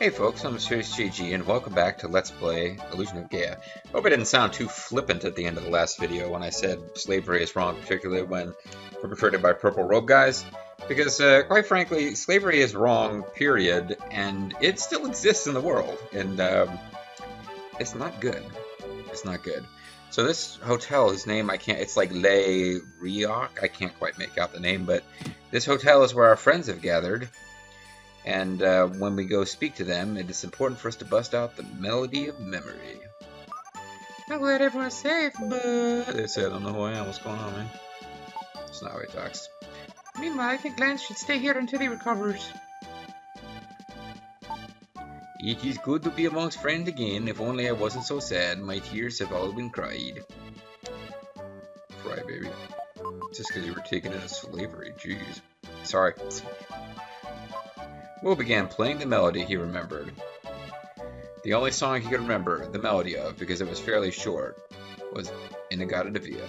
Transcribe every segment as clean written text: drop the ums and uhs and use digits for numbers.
Hey folks, I'm Cassandra-G and welcome back to Let's Play Illusion of Gaia. Hope I didn't sound too flippant at the end of the last video when I said slavery is wrong, particularly when perpetrated by purple robe guys. Because, quite frankly, slavery is wrong, period, and it still exists in the world, and it's not good. It's not good. So this hotel, his name, it's like Le Rioc, I can't quite make out the name, but this hotel is where our friends have gathered. And when we go speak to them, it is important for us to bust out the melody of memory. I'm glad everyone's safe, but... They say I don't know who I am. What's going on, man? That's not how he talks. Meanwhile, I think Lance should stay here until he recovers. It is good to be amongst friends again. If only I wasn't so sad. My tears have all been cried. Cry, baby. Just because you were taken into slavery. Jeez. Sorry. Will began playing the melody he remembered. The only song he could remember the melody of, because it was fairly short, was Inagata Via.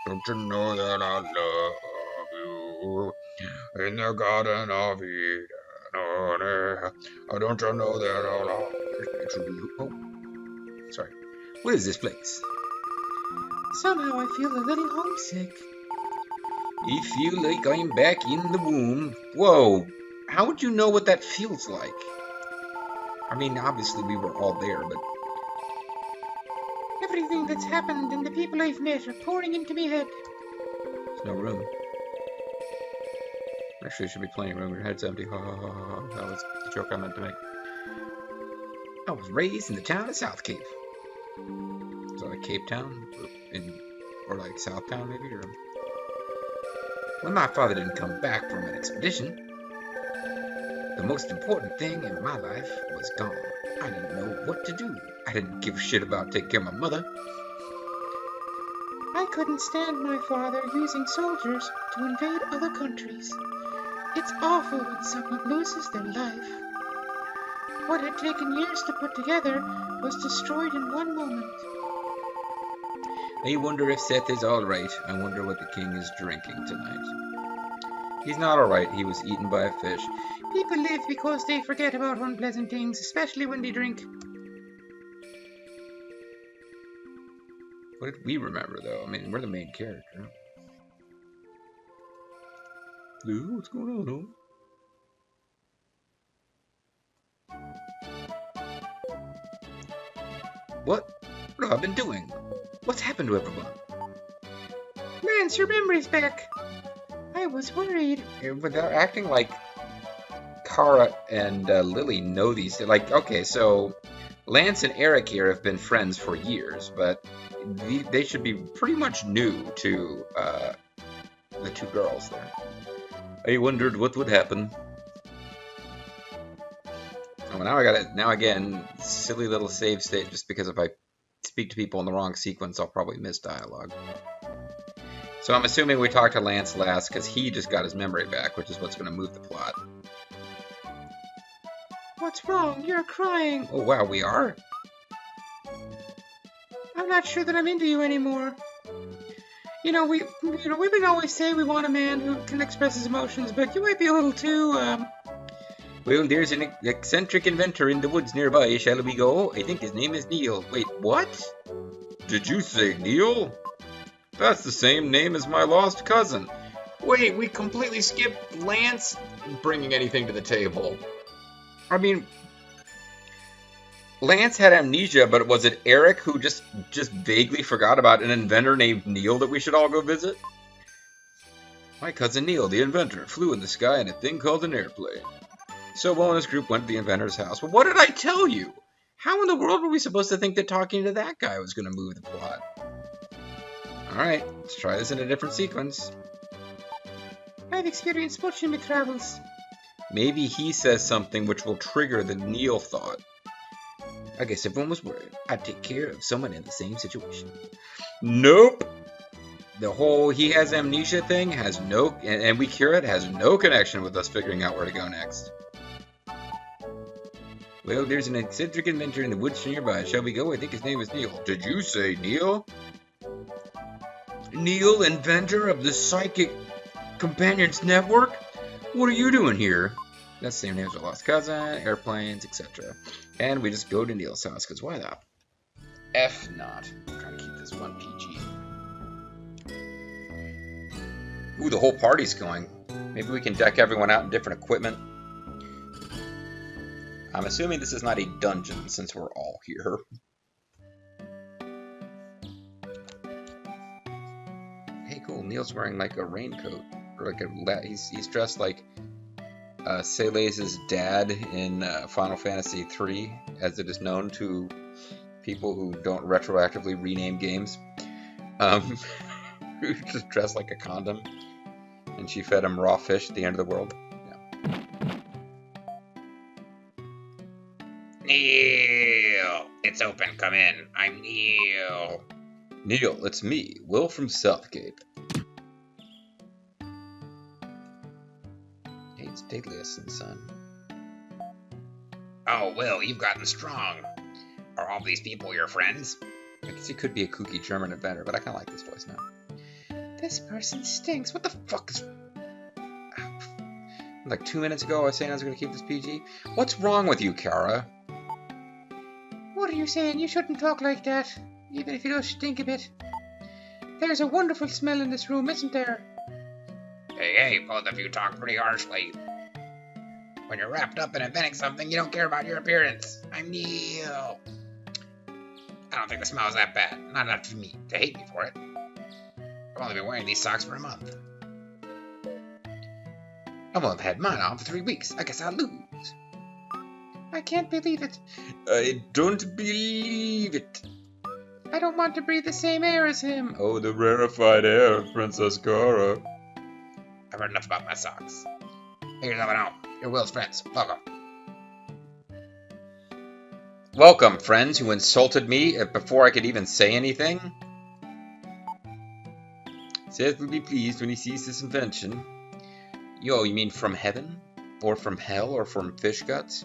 Don't you know that I love you in the Garden of Eden? Don't you know that I love you? Oh, sorry. What is this place? Somehow I feel a little homesick. I feel like I'm back in the womb. Whoa, how would you know what that feels like? I mean, obviously we were all there, but... Everything that's happened and the people I've met are pouring into my head. There's no room. Actually, it should be plenty of room. Your head's empty. Ha ha ha ha. That was the joke I meant to make. I was raised in the town of South Cape. Is that like Cape Town? Or like South Town, maybe? Or... When my father didn't come back from an expedition, the most important thing in my life was gone. I didn't know what to do. I didn't give a shit about taking care of my mother. I couldn't stand my father using soldiers to invade other countries. It's awful when someone loses their life. What had taken years to put together was destroyed in one moment. I wonder if Seth is alright. I wonder what the king is drinking tonight. He's not alright. He was eaten by a fish. People live because they forget about unpleasant things, especially when they drink. What did we remember, though? I mean, we're the main character. Dude, what's going on, though? What have I been doing? What's happened to everyone? Lance, your memory's back. I was worried. But they're acting like Kara and Lily know these. Like, okay, so Lance and Eric here have been friends for years, but they should be pretty much new to the two girls there. I wondered what would happen. Oh, now again, silly little save state, just because if I speak to people in the wrong sequence, I'll probably miss dialogue. So I'm assuming we talked to Lance last, because he just got his memory back, which is what's going to move the plot. What's wrong? You're crying. Oh, wow, we are? I'm not sure that I'm into you anymore. We would always say we want a man who can express his emotions, but you might be a little too, Well, there's an eccentric inventor in the woods nearby. Shall we go? I think his name is Neil. Wait, what? Did you say Neil? That's the same name as my lost cousin. Wait, we completely skipped Lance bringing anything to the table. I mean, Lance had amnesia, but was it Eric who just vaguely forgot about an inventor named Neil that we should all go visit? My cousin Neil, the inventor, flew in the sky in a thing called an airplane. So Will and his group went to the inventor's house. Well, what did I tell you? How in the world were we supposed to think that talking to that guy was going to move the plot? Alright, let's try this in a different sequence. I've experienced much in my travels. Maybe he says something which will trigger the Neil thought. I guess everyone was worried I'd take care of someone in the same situation. Nope! The whole he has amnesia thing has no... And we cure it has no connection with us figuring out where to go next. Well, there's an eccentric inventor in the woods nearby. Shall we go? I think his name is Neil. Did you say Neil? Neil, inventor of the Psychic Companions Network? What are you doing here? That's the same name as our lost cousin, airplanes, etc. And we just go to Neil's house, because why not? F not. I'm trying to keep this one PG. Ooh, the whole party's going. Maybe we can deck everyone out in different equipment. I'm assuming this is not a dungeon, since we're all here. Hey, cool. Neil's wearing like a raincoat, or like he's dressed like Céleste's dad in Final Fantasy III, as it is known to people who don't retroactively rename games. Who just dressed like a condom, and she fed him raw fish at the end of the world. Yeah. Neil, it's open. Come in. I'm Neil. Neil, it's me, Will from Southgate. Hey, it's Datelius's son. Oh, Will, you've gotten strong. Are all these people your friends? I guess he could be a kooky German inventor, but I kind of like this voice now. This person stinks. What the fuck is... Like 2 minutes ago I was saying I was going to keep this PG. What's wrong with you, Kara? What are you saying? You shouldn't talk like that, even if you don't stink a bit. There's a wonderful smell in this room, isn't there? Hey, both of you talk pretty harshly. When you're wrapped up in inventing something, you don't care about your appearance. I'm Neil. I don't think the smell is that bad. Not enough for me to hate me for it. I've only been wearing these socks for a month. I've only had mine on for 3 weeks. I guess I'll lose. I can't believe it. I don't believe it. I don't want to breathe the same air as him. Oh, the rarefied air of Princess Cara. I've heard enough about my socks. Here's how I know. You're Will's friends. Welcome. Welcome, friends who insulted me before I could even say anything. Seth will be pleased when he sees this invention. Yo, you mean from heaven? Or from hell? Or from fish guts?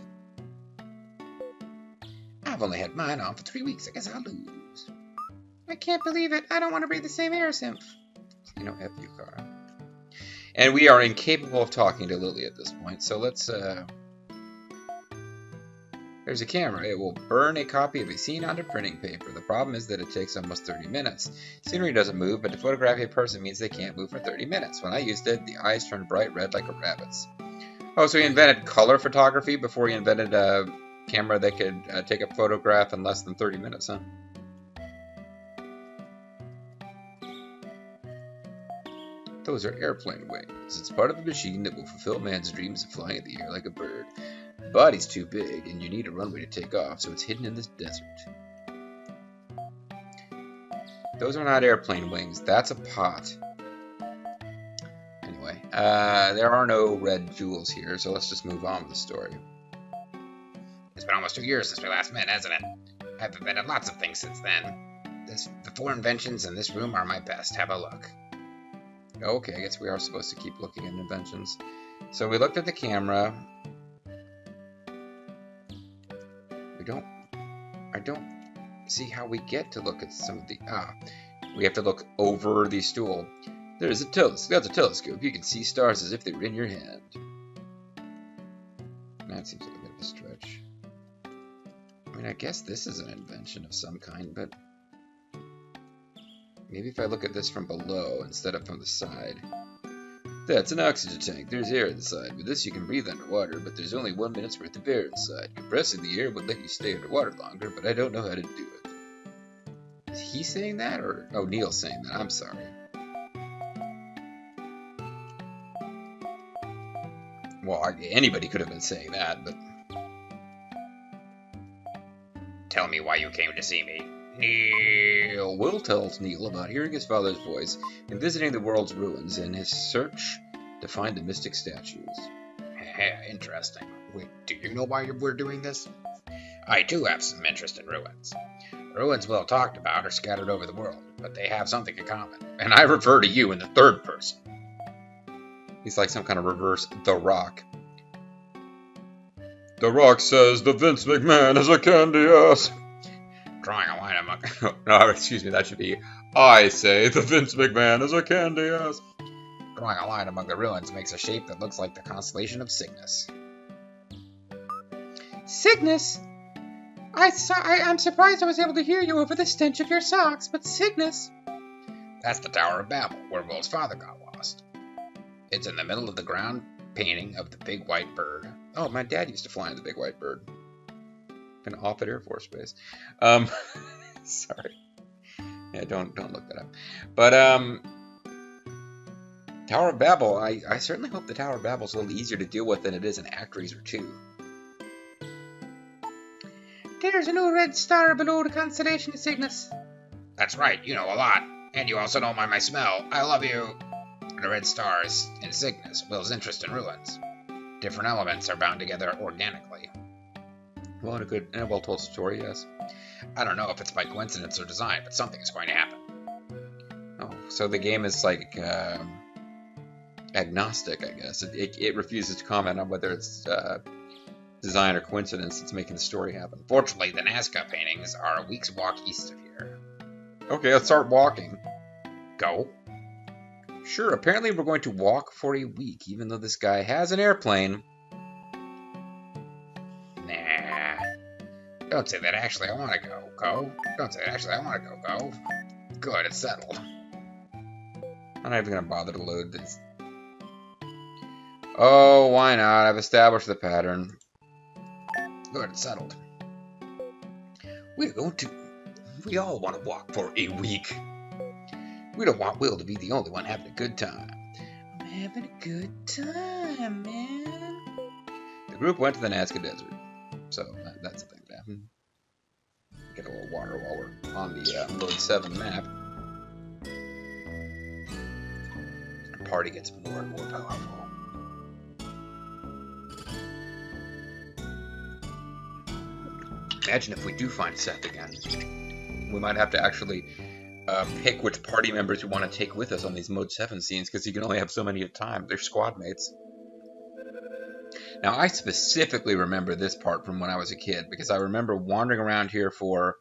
I've only had mine on for 3 weeks. I guess I'll lose. I can't believe it. I don't want to breathe the same air as him. You know, F you, Cara. And we are incapable of talking to Lily at this point, so let's, There's a camera. It will burn a copy of a scene onto printing paper. The problem is that it takes almost 30 minutes. Scenery doesn't move, but to photograph a person means they can't move for 30 minutes. When I used it, the eyes turned bright red like a rabbit's. Oh, so he invented color photography before he invented a camera that could take a photograph in less than 30 minutes, huh? Those are airplane wings. It's part of a machine that will fulfill man's dreams of flying in the air like a bird. The body's too big, and you need a runway to take off, so it's hidden in this desert. Those are not airplane wings. That's a pot. Anyway, there are no red jewels here, so let's just move on with the story. It's been almost 2 years since we last met, hasn't it? I've invented lots of things since then. The 4 inventions in this room are my best. Have a look. Okay, I guess we are supposed to keep looking at inventions. So we looked at the camera. I don't see how we get to look at some of the... we have to look over the stool. There's a telescope. You can see stars as if they were in your hand. That seems like a bit of a stretch. I mean, I guess this is an invention of some kind, but... Maybe if I look at this from below instead of from the side. That's an oxygen tank. There's air inside. With this you can breathe underwater, but there's only 1 minute's worth of air inside. Compressing the air would let you stay underwater longer, but I don't know how to do it. Is he saying that, or... Oh, Neil's saying that. I'm sorry. Well, anybody could have been saying that, but... Tell me why you came to see me. Neil. Will tells Neil about hearing his father's voice and visiting the world's ruins in his search to find the mystic statues. Interesting. Wait, do you know why we're doing this? I too have some interest in ruins. Ruins Will talked about are scattered over the world, but they have something in common, and I refer to you in the third person. He's like some kind of reverse The Rock. The Rock says the Vince McMahon is a candy ass. Drawing a line among... no, excuse me, that should be... I say the Vince McMahon is a candy ass. Drawing a line among the ruins makes a shape that looks like the constellation of Cygnus. Cygnus? I'm surprised I was able to hear you over the stench of your socks, but Cygnus... That's the Tower of Babel, where Will's father got lost. It's in the middle of the ground painting of the big white bird. Oh, my dad used to fly in the big white bird. Been off at Air Force Base. Sorry. Yeah, don't look that up. But, Tower of Babel, I certainly hope the Tower of Babel is a little easier to deal with than it is in ActRaiser 2. There's a new red star below the constellation of Cygnus. That's right, you know a lot. And you also don't mind my smell. I love you. The red stars in Cygnus, Will's interest in ruins. Different elements are bound together organically. Well, in a good and a well-told story, yes. I don't know if it's by coincidence or design, but something is going to happen. Oh, so the game is like agnostic, I guess. It refuses to comment on whether it's design or coincidence that's making the story happen. Fortunately, the Nazca paintings are a week's walk east of here. Okay, let's start walking. Go. Sure, apparently we're going to walk for a week, even though this guy has an airplane. Nah. Don't say that, actually, I want to go. Go. Don't say that, actually, I want to go. Go. Good, it's settled. I'm not even going to bother to load this. Oh, why not? I've established the pattern. Good, it's settled. We all want to walk for a week. We don't want Will to be the only one having a good time. I'm having a good time, man. The group went to the Nazca Desert. So, that's the thing that happened. Get a little water while we're on the Mode 7 map. The party gets more and more powerful. Imagine if we do find Seth again. We might have to actually pick which party members we want to take with us on these Mode 7 scenes, because you can only have so many at a time. They're squad mates. Now, I specifically remember this part from when I was a kid, because I remember wandering around here for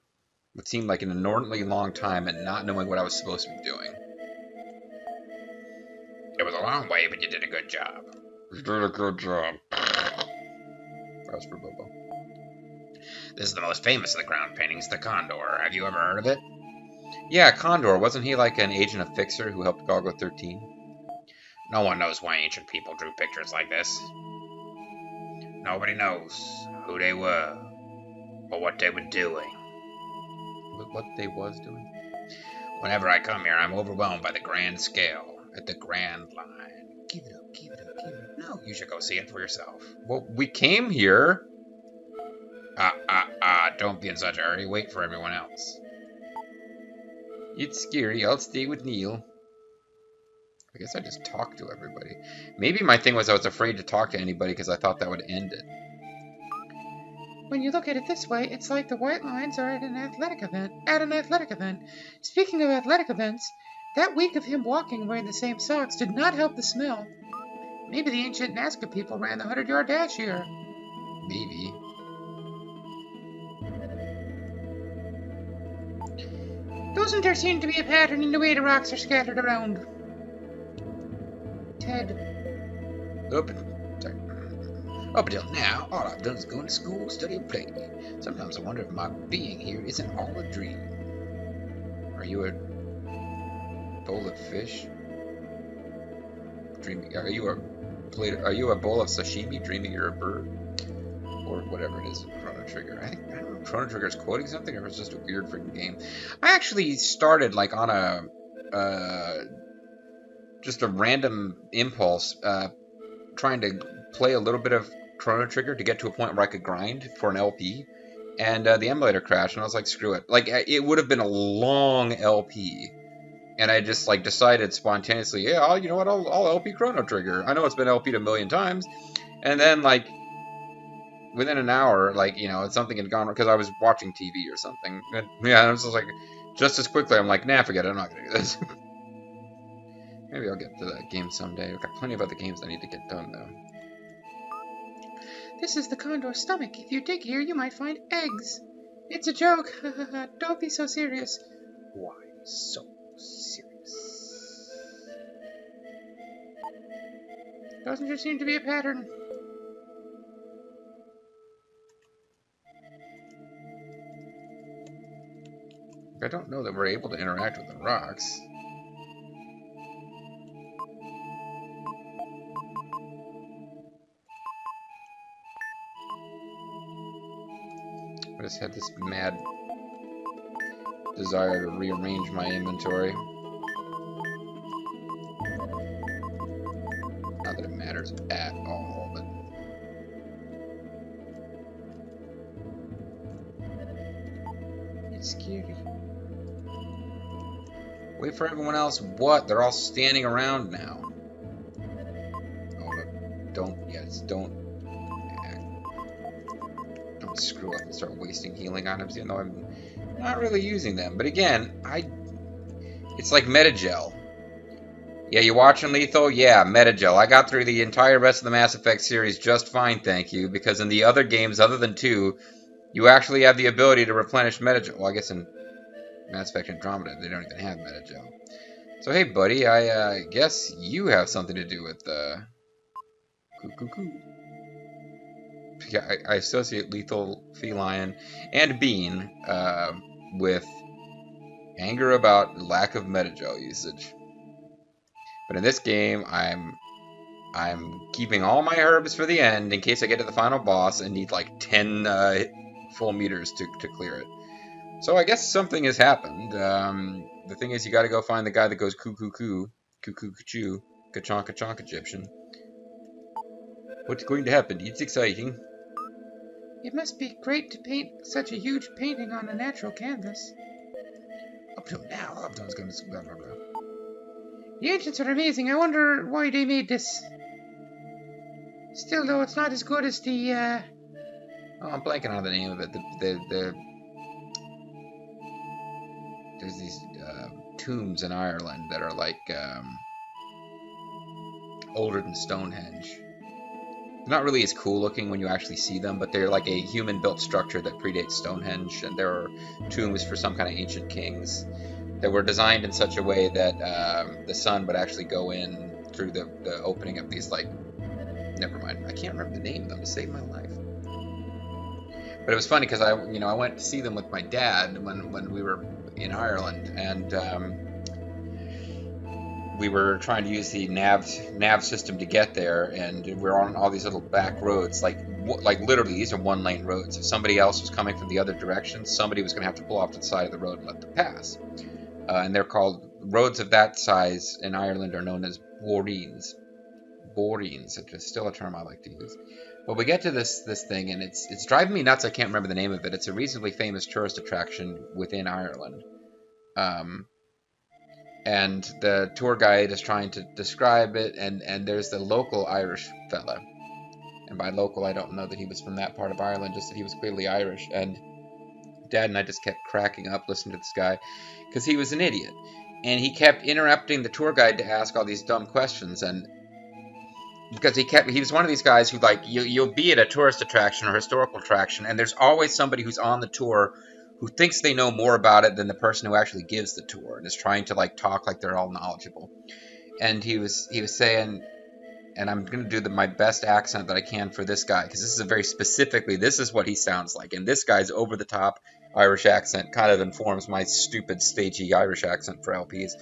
what seemed like an inordinately long time and not knowing what I was supposed to be doing. It was a long way, but you did a good job. You did a good job. That was for Bobo. This is the most famous of the ground paintings, the Condor. Have you ever heard of it? Yeah, Condor. Wasn't he like an agent of Fixer who helped Gargoyle 13? No one knows why ancient people drew pictures like this. Nobody knows who they were or what they were doing. What they was doing? Whenever I come here, I'm overwhelmed by the grand scale at the grand line. Give it up, give it up, give it up. No, you should go see it for yourself. Well, we came here. Don't be in such a hurry. Wait for everyone else. It's scary. I'll stay with Neil. I guess I just talked to everybody. Maybe my thing was I was afraid to talk to anybody because I thought that would end it. When you look at it this way, it's like the white lines are at an athletic event. Speaking of athletic events, that week of him walking wearing the same socks did not help the smell. Maybe the ancient Nazca people ran the 100-yard dash here. Maybe. Doesn't there seem to be a pattern in the way the rocks are scattered around? Ted. Up until now, all I've done is go to school, study, and play. Sometimes I wonder if my being here isn't all a dream. Are you a bowl of fish? Dreaming? Are you a bowl of sashimi dreaming you're a bird? Or whatever it is in Chrono Trigger. I don't know if Chrono Trigger is quoting something or if it's just a weird freaking game. I actually started like on a just a random impulse trying to play a little bit of Chrono Trigger to get to a point where I could grind for an LP, and the emulator crashed and I was like, screw it. Like, it would have been a long LP, and I just like decided spontaneously, yeah, you know what, I'll LP Chrono Trigger. I know it's been LP'd a million times, and then like within an hour, like, you know, something had gone, because I was watching TV or something. And, yeah, I was just like, just as quickly, I'm like, nah, forget it, I'm not going to do this. Maybe I'll get to that game someday. I've got plenty of other games I need to get done, though. This is the Condor Stomach. If you dig here, you might find eggs. It's a joke. Don't be so serious. Why so serious? Doesn't there seem to be a pattern? I don't know that we're able to interact with the rocks. I just had this mad desire to rearrange my inventory. Not that it matters at all, but... It's scary. Wait for everyone else. What? They're all standing around now. Oh, but don't screw up and start wasting healing items, even though I'm not really using them. But again, it's like Metagel. Yeah, you watching Lethal? Yeah, Metagel. I got through the entire rest of the Mass Effect series just fine, thank you, because in the other games, other than 2, you actually have the ability to replenish Metagel. Well, I guess in Mass Effect Andromeda, they don't even have Metagel. So, hey, buddy, I guess you have something to do with, Yeah, I associate Lethal, Feline, and Bean with anger about lack of Metagel usage. But in this game, I'm keeping all my herbs for the end in case I get to the final boss and need like 10 full meters to clear it. So I guess something has happened. The thing is, you got to go find the guy that goes coo-coo-coo, coo-coo-coo-choo, ka-chonk-ka-chonk Egyptian. What's going to happen? It's exciting. It must be great to paint such a huge painting on a natural canvas. Up till now, Upton's going to blah, blah, blah. The ancients are amazing. I wonder why they made this. Still, though, it's not as good as the, Oh, I'm blanking on the name of it. There's these tombs in Ireland that are like older than Stonehenge. They're not really as cool looking when you actually see them, but they're like a human-built structure that predates Stonehenge, and there are tombs for some kind of ancient kings that were designed in such a way that the sun would actually go in through the opening of these, like, never mind, I can't remember the name of them to save my life. But it was funny because I went to see them with my dad when we were in Ireland, and we were trying to use the nav system to get there, and we were on all these little back roads, like literally these are one-lane roads. If somebody else was coming from the other direction, somebody was going to have to pull off to the side of the road and let them pass. And they're called, roads of that size in Ireland are known as borines. Borines, it's still a term I like to use. But we get to this thing, and it's driving me nuts. I can't remember the name of it. It's a reasonably famous tourist attraction within Ireland. And the tour guide is trying to describe it, and there's the local Irish fella. And by local, I don't know that he was from that part of Ireland, just that he was clearly Irish. And Dad and I just kept cracking up listening to this guy, because he was an idiot. And he kept interrupting the tour guide to ask all these dumb questions, and because he was one of these guys who, like, you'll be at a tourist attraction or historical attraction, and there's always somebody who's on the tour who thinks they know more about it than the person who actually gives the tour, and is trying to, like, talk like they're all knowledgeable. And he was saying, and I'm going to do my best accent that I can for this guy, because this is what he sounds like, and this guy's over-the-top Irish accent kind of informs my stupid, stagey Irish accent for LPs.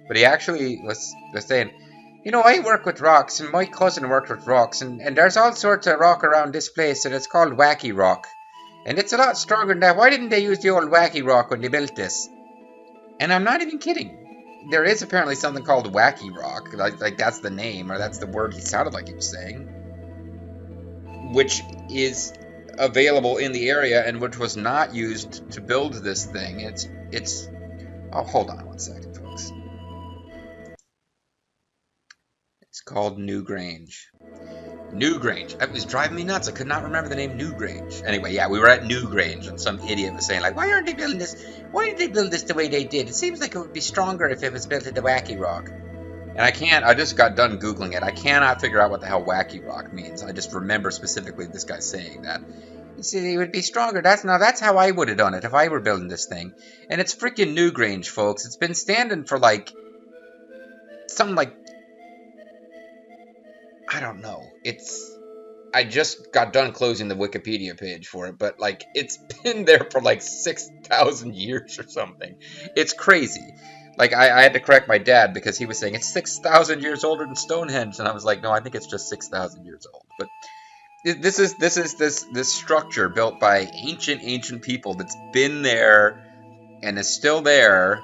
But he actually was saying, I work with rocks, and my cousin worked with rocks, and there's all sorts of rock around this place, and it's called wacky rock. And it's a lot stronger than that. Why didn't they use the old wacky rock when they built this? And I'm not even kidding. There is apparently something called wacky rock, like that's the name, or that's the word he sounded like he was saying, which is available in the area, and which was not used to build this thing. It's oh, hold on one second, folks. It's called Newgrange. Newgrange. It was driving me nuts. I could not remember the name Newgrange. Anyway, yeah, we were at Newgrange, and some idiot was saying, like, why aren't they building this? Why did they build this the way they did? It seems like it would be stronger if it was built in the wacky rock. And I just got done Googling it. I cannot figure out what the hell wacky rock means. I just remember specifically this guy saying that. He said he would be stronger. That's how I would have done it if I were building this thing. And it's freaking Newgrange, folks. It's been standing for like, something like, I don't know. I just got done closing the Wikipedia page for it, but like it's been there for like 6,000 years or something. It's crazy. Like I had to correct my dad because he was saying it's 6,000 years older than Stonehenge, and I was like, no, I think it's just 6,000 years old. But this is this structure built by ancient people that's been there and is still there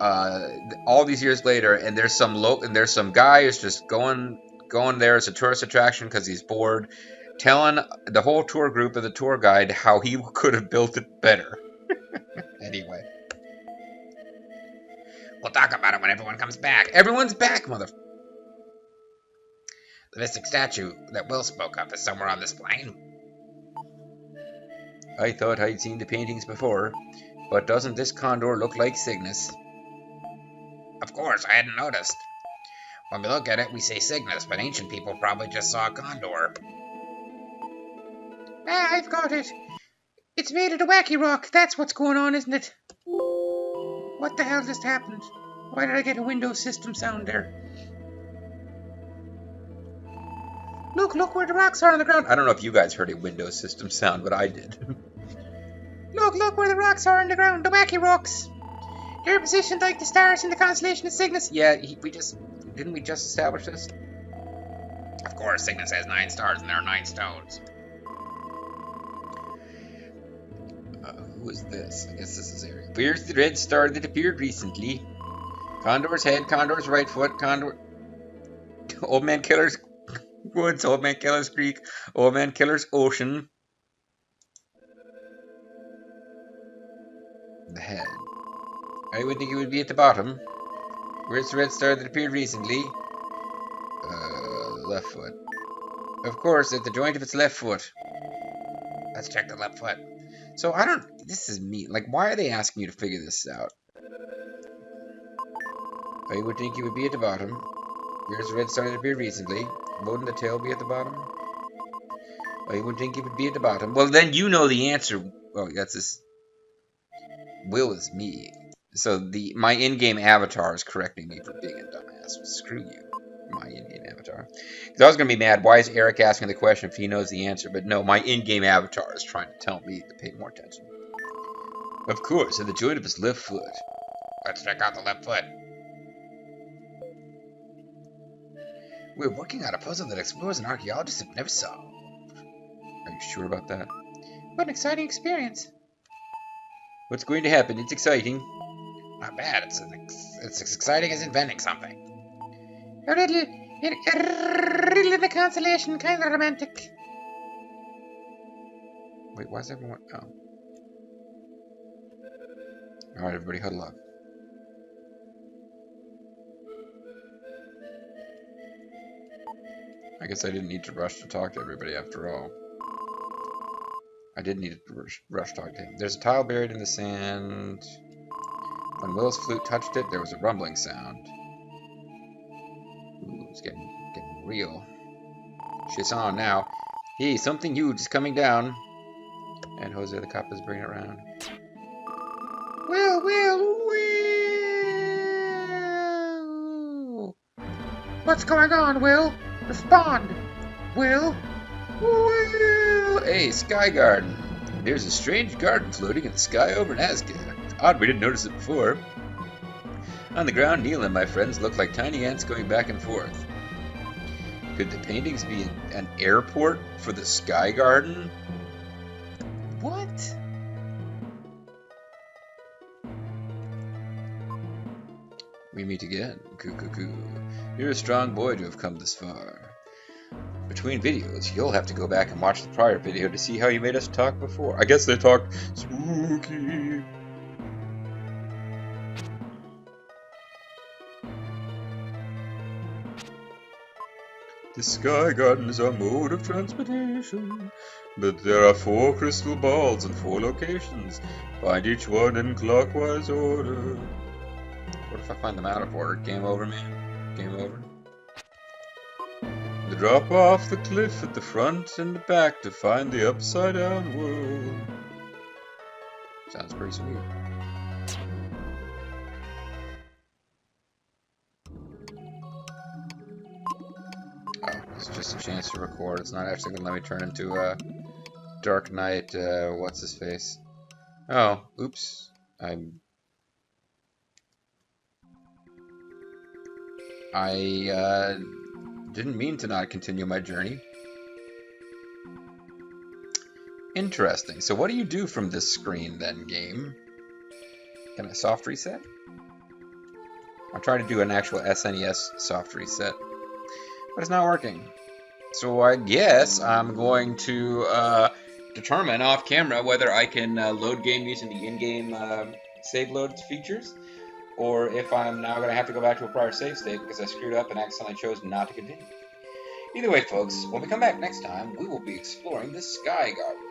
all these years later. And there's some guy who's just going there as a tourist attraction because he's bored, telling the whole tour group and the tour guide how he could have built it better. Anyway. We'll talk about it when everyone comes back. Everyone's back, mother... The mystic statue that Will spoke of is somewhere on this plane. I thought I'd seen the paintings before, but doesn't this condor look like Cygnus? Of course, I hadn't noticed. When we look at it, we say Cygnus, but ancient people probably just saw a condor. Ah, I've got it. It's made of the wacky rock. That's what's going on, isn't it? What the hell just happened? Why did I get a Windows system sound there? Look where the rocks are on the ground. I don't know if you guys heard a Windows system sound, but I did. Look where the rocks are on the ground. The wacky rocks. They're positioned like the stars in the constellation of Cygnus. Yeah, didn't we just establish this? Of course, Cygnus has 9 stars and there are 9 stones. Who is this? I guess this is Ariel. Where's the red star that appeared recently? Condor's head, Condor's right foot, Condor... Old Man Killer's Woods, Old Man Killer's Creek, Old Man Killer's Ocean. The head. I would think it would be at the bottom. Where's the red star that appeared recently? Left foot. Of course, at the joint of its left foot. Let's check the left foot. So, this is me. Like, why are they asking you to figure this out? I would think it would be at the bottom. Where's the red star that appeared recently? Wouldn't the tail be at the bottom? I would think it would be at the bottom. Well, then you know the answer. Oh, that's this. Will is me. So my in-game avatar is correcting me for being a dumbass. Screw you, my in-game avatar. Because I was going to be mad. Why is Eric asking the question if he knows the answer? But no, my in-game avatar is trying to tell me to pay more attention. Of course, at the joint of his left foot. Let's check out the left foot. We're working on a puzzle that explorers and archaeologists have never solved. Are you sure about that? What an exciting experience. What's going to happen? It's exciting. Not bad. It's as exciting as inventing something. A riddle in the constellation, kind of romantic. Wait, why is everyone... Oh. Alright, everybody huddle up. I guess I didn't need to rush to talk to everybody after all. I did need to rush to talk to him. There's a tile buried in the sand. When Will's flute touched it, there was a rumbling sound. Ooh, it's getting real. Shit's on now. Hey, something huge is coming down. And Jose the cop is bringing it around. Will! What's going on, Will? Respond! Will! Hey, Sky Garden. There's a strange garden floating in the sky over Nazca. It's odd we didn't notice it before. On the ground, Neil and my friends look like tiny ants going back and forth. Could the paintings be an airport for the Sky Garden? What? We meet again. Coo. You're a strong boy to have come this far. Between videos, you'll have to go back and watch the prior video to see how you made us talk before. I guess they talked spooky. The Sky Garden is our mode of transportation, but there are 4 crystal balls in 4 locations. Find each one in clockwise order. What if I find them out of order? Game over, man? Game over. Drop off the cliff at the front and the back to find the upside down world. Sounds pretty sweet. Oh, it's just a chance to record. It's not actually gonna let me turn into a Dark Knight, what's his face? Oh, oops. I didn't mean to not continue my journey. Interesting. So what do you do from this screen then, game? Can I soft reset? I'm trying to do an actual SNES soft reset, but it's not working. So I guess I'm going to determine off camera whether I can load game using the in-game save load features, or if I'm now going to have to go back to a prior save state because I screwed up and accidentally chose not to continue. Either way, folks, when we come back next time, we will be exploring the Sky Garden,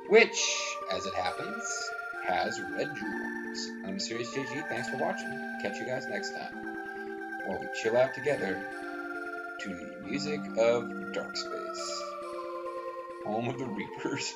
which, as it happens, has red jewels. I'm Mysterious JG, thanks for watching. Catch you guys next time, while we chill out together to the music of Dark Space, home of the Reapers.